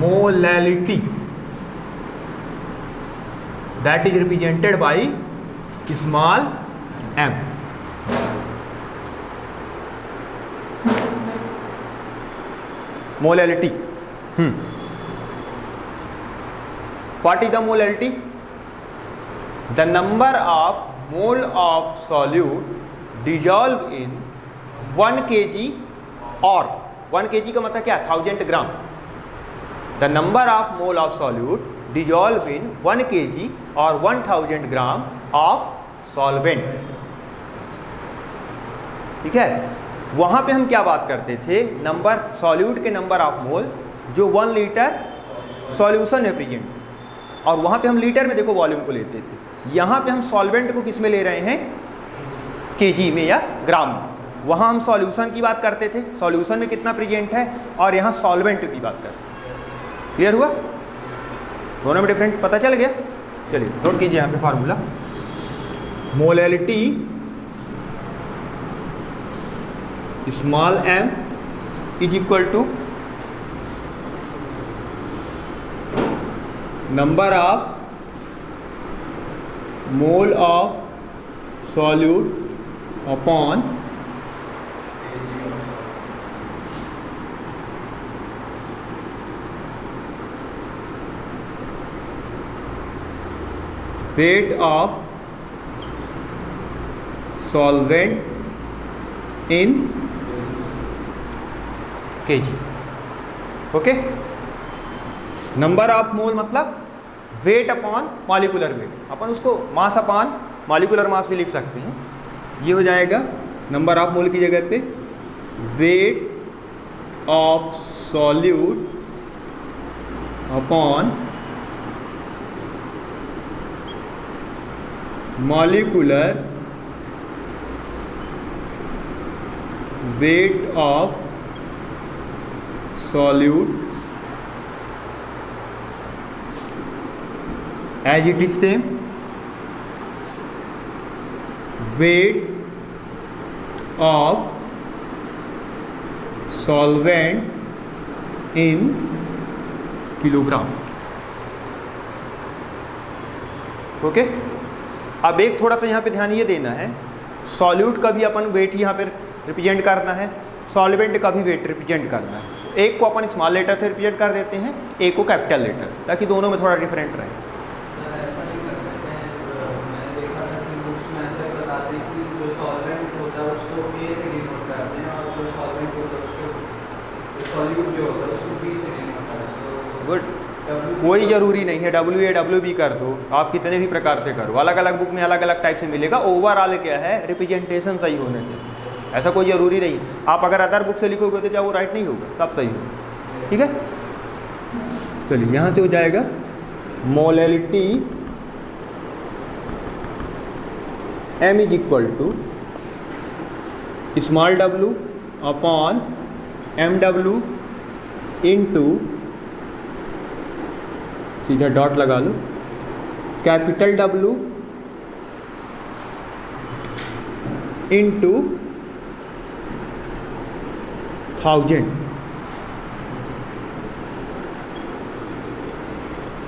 molality that is represented by small m. Molality. What is the molality? The number of mole of solute dissolved in 1 kg or 1 kg का मतलब क्या? 1000 ग्राम. The number of mole of solute dissolved in 1 kg or 1000 gram of solvent. ठीक है. वहाँ पे हम क्या बात करते थे? नंबर सॉल्यूट के नंबर ऑफ मोल जो 1 लीटर सॉल्यूशन रिप्रेजेंट, और वहाँ पे हम लीटर में देखो वॉल्यूम को लेते थे. यहाँ पे हम सॉल्वेंट को किस में ले रहे हैं? केजी में या ग्राम में. वहाँ हम सॉल्यूशन की बात करते थे, सॉल्यूशन में कितना प्रेजेंट है, और यहाँ सॉल्वेंट की बात करते हैं. क्लियर हुआ? दोनों में डिफरेंट पता चल गया. चलिए नोट कीजिए यहाँ पे formula. Molality small m is equal to number of mole of solute upon weight of solvent in kg. Okay. Number of mole मतलब वेट अपॉन मॉलिकुलर वेट. अपन उसको मास अपॉन मॉलिकुलर मास भी लिख सकते हैं. ये हो जाएगा नंबर ऑफ मोल की जगह पे wait of solute upon molecular weight of solute as it is same weight of solvent in kilogram. Okay. अब एक थोड़ा सा यहाँ पे ध्यान ये देना है, सॉल्यूट का भी अपन वेट यहाँ पे रिप्रेजेंट करना है, सॉल्वेंट का भी वेट रिप्रेजेंट करना है. एक को अपन स्मॉल लेटर से रिप्रेजेंट कर देते हैं, एक को कैपिटल लेटर, ताकि दोनों में थोड़ा डिफरेंट रहे. सर ऐसा नहीं कर सकते हैं. मैंने देखा था कि बुक्स में ऐसा बताते हैं कि जो सॉल्वेंट होता है उसको ए से डिनोट करते हैं, और जो सॉल्वेंट होता है उसको सॉल्यूट जो होता है उसको बी से डिनोट करते हैं. गुड. कोई ज़रूरी नहीं है डब्ल्यू ए डब्ल्यू बी कर दो, आप कितने भी प्रकार से करो, अलग अलग बुक में अलग अलग टाइप से मिलेगा. ओवरऑल क्या है, रिप्रेजेंटेशन सही होना चाहिए. ऐसा कोई ज़रूरी नहीं. आप अगर अदर बुक से लिखोगे तो क्या वो राइट नहीं होगा, तब सही होगा. ठीक है. चलिए यहाँ से हो जाएगा molality m is equal to small w upon M W into, सीधा डॉट लगा लो, capital W into 1000,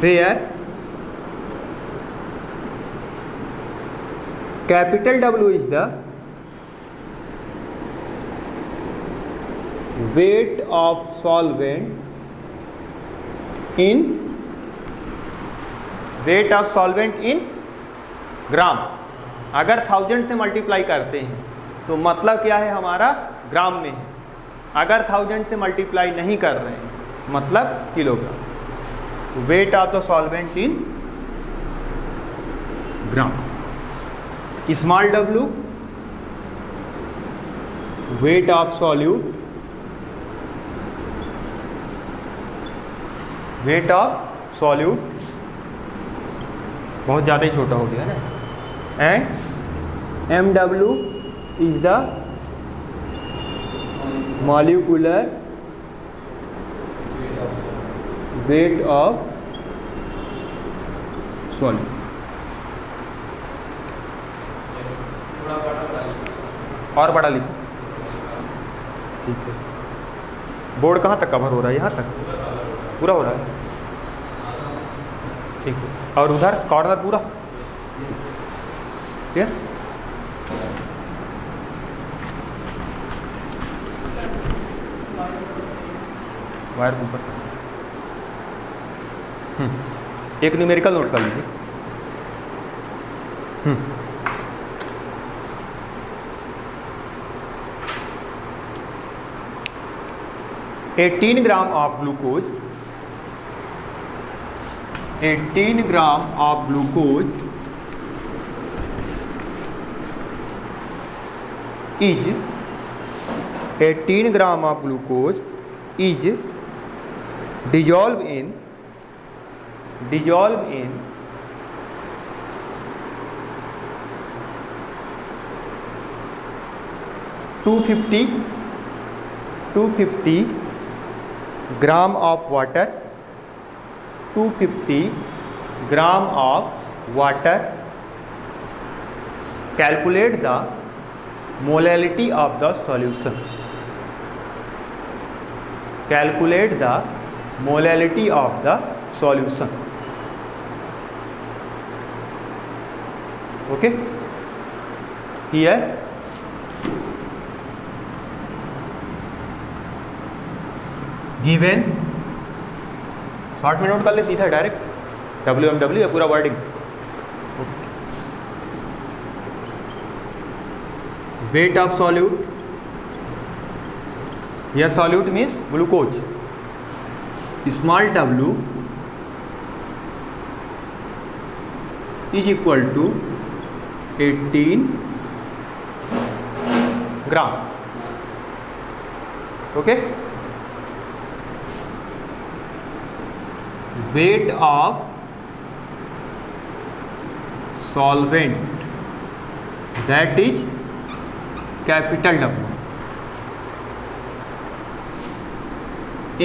where capital W is the weight of solvent in ग्राम. अगर 1000 से मल्टीप्लाई करते हैं तो मतलब क्या है हमारा, ग्राम में है. अगर 1000 से मल्टीप्लाई नहीं कर रहे हैं मतलब kilogram. Weight of the solvent in gram. Small w weight of solute, weight of solute बहुत ज़्यादा ही छोटा हो गया ना. And M W is the molecular weight of solute. और बड़ा लिखो. ठीक है. बोर्ड कहाँ तक कवर हो रहा है? यहाँ तक. पूरा हो रहा है, ठीक है। और उधर कॉर्नर पूरा क्लियर। वायर ऊपर एक न्यूमेरिकल नोट कर लीजिए। 18 gram of glucose, 18 gram of glucose is 18 gram of glucose is dissolved in 250 gram of water, 250 gram of water. Calculate the molality of the solution, calculate the molality of the solution. Okay, here given, short में note कर ले सीधा direct WMW या पूरा wording. Weight of solute, यह solute means glucose, small w is equal to 18 gram. Okay, weight of solvent, that is capital W,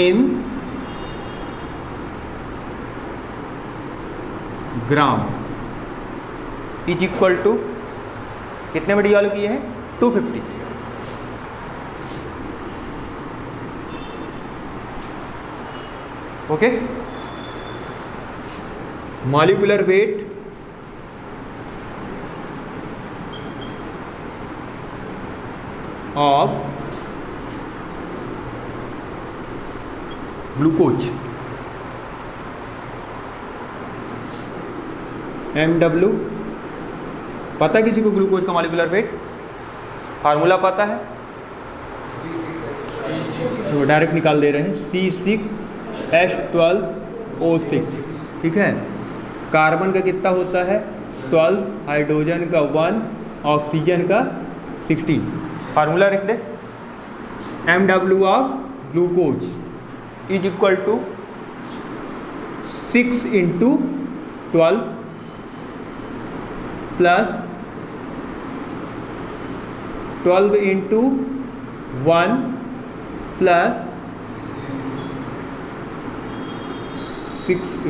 in gram is equal to कितने में dissolve किए हैं 250। Okay, molecular weight of glucose MW। पता है किसी को glucose का मॉलिक्यूलर वेट? फार्मूला पता है तो डायरेक्ट निकाल दे रहे हैं, C6H12O6। ठीक है, कार्बन का कितना होता है 12, हाइड्रोजन का 1, ऑक्सीजन का 16। फार्मूला रख दे, MW of glucose is equal to 6 × 12 plus 12 × 1 plus 6 ×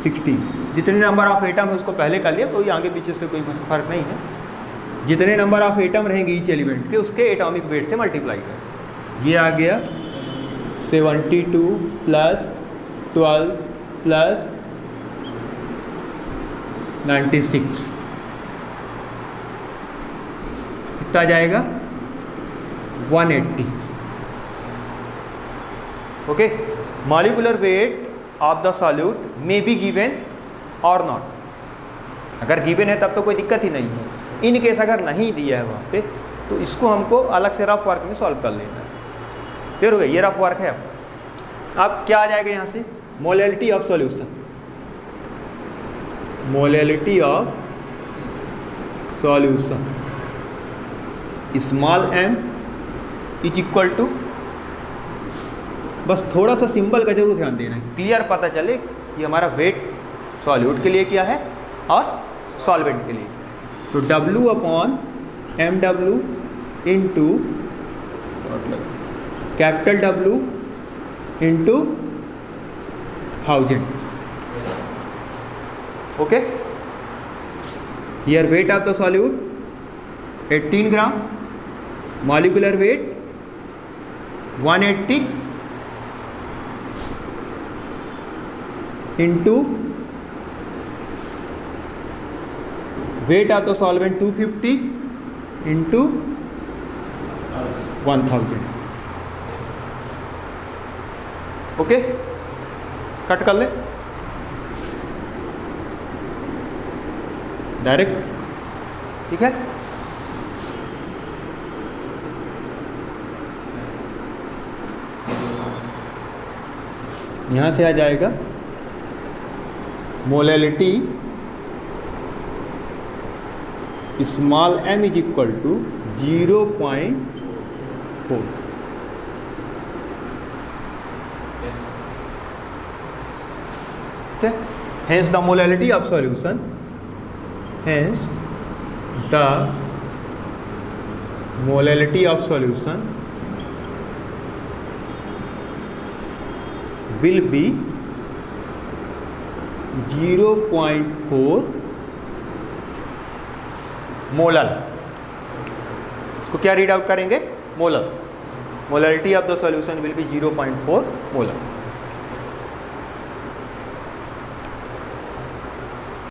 16। जितने नंबर ऑफ एटम है उसको पहले कर लिया, कोई आगे पीछे से कोई फर्क नहीं है। जितने नंबर ऑफ एटम रहेंगे ईच एलिमेंट के, उसके एटॉमिक वेट से मल्टीप्लाई कर। ये आ गया 72 प्लस 12 प्लस 96, कितना जाएगा 180। Okay, molecular weight of the solute may be given और नॉट। अगर गिवन है तब तो कोई दिक्कत ही नहीं है, इन केस अगर नहीं दिया है वहाँ पे तो इसको हमको अलग से रफ वर्क में सॉल्व कर लेना है। क्लियर हो गया, ये रफ वर्क है। अब क्या आ जाएगा यहाँ से, molality of solution, molality of solution small m is equal to, बस थोड़ा सा सिंबल का जरूर ध्यान देना है, क्लियर पता चले कि हमारा वेट सॉल्यूट के लिए क्या है और सॉल्वेंट के लिए। तो W upon MW into capital W into 1000। Okay, here weight of the solute 18 gram, molecular weight 180 into weight of the solvent 250 into 1000। Okay, cut कर ले डायरेक्ट, ठीक है। यहां से आ जाएगा molality small m is equal to 0.4। Hence the molality of solution, hence the molality of solution will be 0.4 molar. इसको क्या रीड आउट करेंगे? Molar. Molarity of the solution will be 0.4 molar.